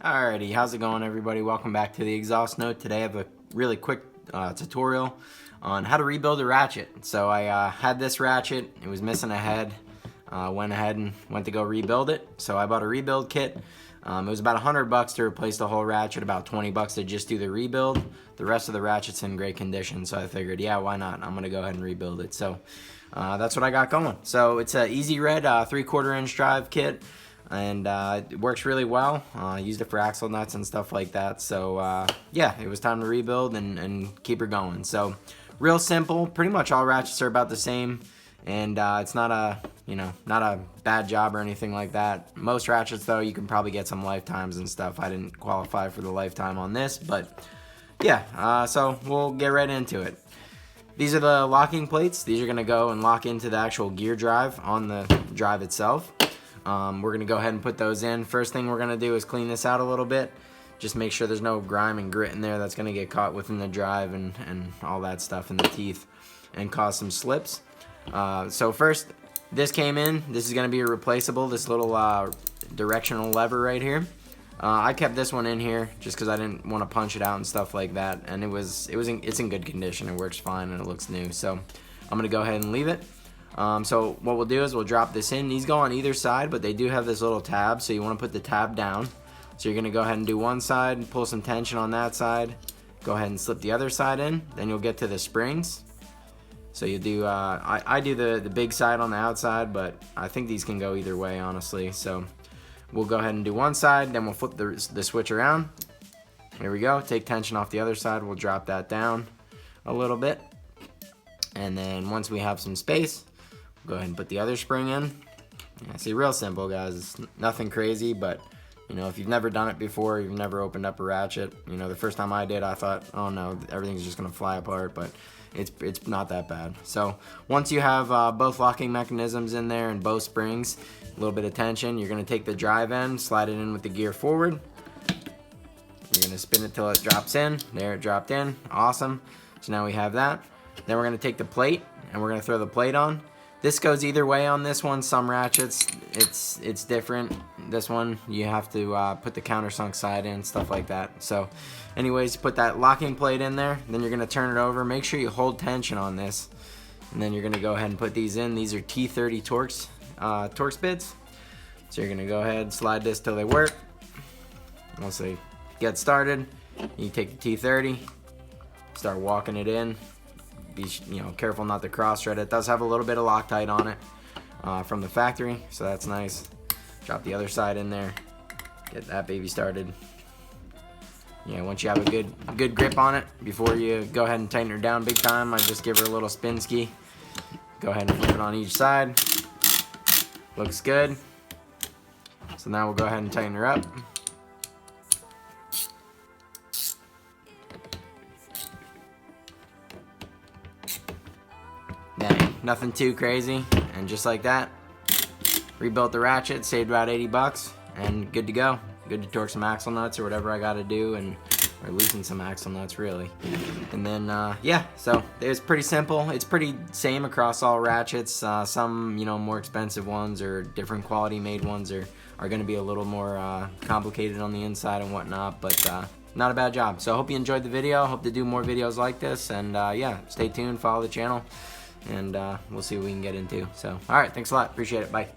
Alrighty, how's it going everybody? Welcome back to the exhaust note. Today I have a really quick tutorial on how to rebuild a ratchet. So I had this ratchet, it was missing a head, went ahead and went to go rebuild it. So I bought a rebuild kit. It was about $100 to replace the whole ratchet, about $20 to just do the rebuild. The rest of the ratchet's in great condition, so I figured, yeah, why not? I'm gonna go ahead and rebuild it. So that's what I got going. So it's a Easy Red 3/4 inch drive kit. And it works really well. I used it for axle nuts and stuff like that. So yeah, it was time to rebuild and keep her going. So real simple. Pretty much all ratchets are about the same, and it's not a not a bad job or anything like that. Most ratchets though, you can probably get some lifetimes and stuff. I didn't qualify for the lifetime on this, but yeah. So we'll get right into it. These are the locking plates. These are gonna go and lock into the actual gear drive on the drive itself. We're gonna go ahead and put those in. First thing we're gonna do is clean this out a little bit. Just make sure there's no grime and grit in there that's gonna get caught within the drive and all that stuff in the teeth and cause some slips. So first, this came in. This is gonna be a replaceable, this little directional lever right here. I kept this one in here just because I didn't want to punch it out and stuff like that. And it's in good condition. It works fine and it looks new. So I'm gonna go ahead and leave it. So what we'll do is we'll drop this in. These go on either side, but they do have this little tab, so you want to put the tab down. So you're going to go ahead and do one side and pull some tension on that side. Go ahead and slip the other side in. Then you'll get to the springs. So you do, I do the big side on the outside, but I think these can go either way, honestly. So we'll go ahead and do one side, then we'll flip the switch around. Here we go. Take tension off the other side. We'll drop that down a little bit. And then once we have some space, go ahead and put the other spring in. Yeah, see, real simple, guys. It's nothing crazy, but if you've never done it before, you've never opened up a ratchet, the first time I did, I thought, oh no, everything's just gonna fly apart, but it's not that bad. So once you have both locking mechanisms in there and both springs, a little bit of tension, you're gonna take the drive end, slide it in with the gear forward. You're gonna spin it till it drops in. There, it dropped in. Awesome. So now we have that. Then we're gonna take the plate and we're gonna throw the plate on. This goes either way on this one. Some ratchets, it's different. This one, you have to put the countersunk side in, stuff like that. So anyways, put that locking plate in there, then you're gonna turn it over. Make sure you hold tension on this. And then you're gonna go ahead and put these in. These are T30 Torx bits. So you're gonna go ahead and slide this till they work. Once they get started, you take the T30, start walking it in. Be careful not to cross thread it. It does have a little bit of Loctite on it from the factory, so that's nice. Drop the other side in there, get that baby started. Once you have a good grip on it, before you go ahead and tighten her down big time, I just give her a little spin ski. Go ahead and flip it on each side. Looks good. So now we'll go ahead and tighten her up. Nothing too crazy, and just like that, rebuilt the ratchet, saved about 80 bucks, and good to go. Good to torque some axle nuts or whatever I gotta do, or loosen some axle nuts really. And then yeah, so it was pretty simple. It's pretty same across all ratchets. Some more expensive ones or different quality made ones are gonna be a little more complicated on the inside and whatnot, but not a bad job. So I hope you enjoyed the video. Hope to do more videos like this, and yeah, stay tuned, follow the channel, and we'll see what we can get into. So, all right, thanks a lot. Appreciate it. Bye.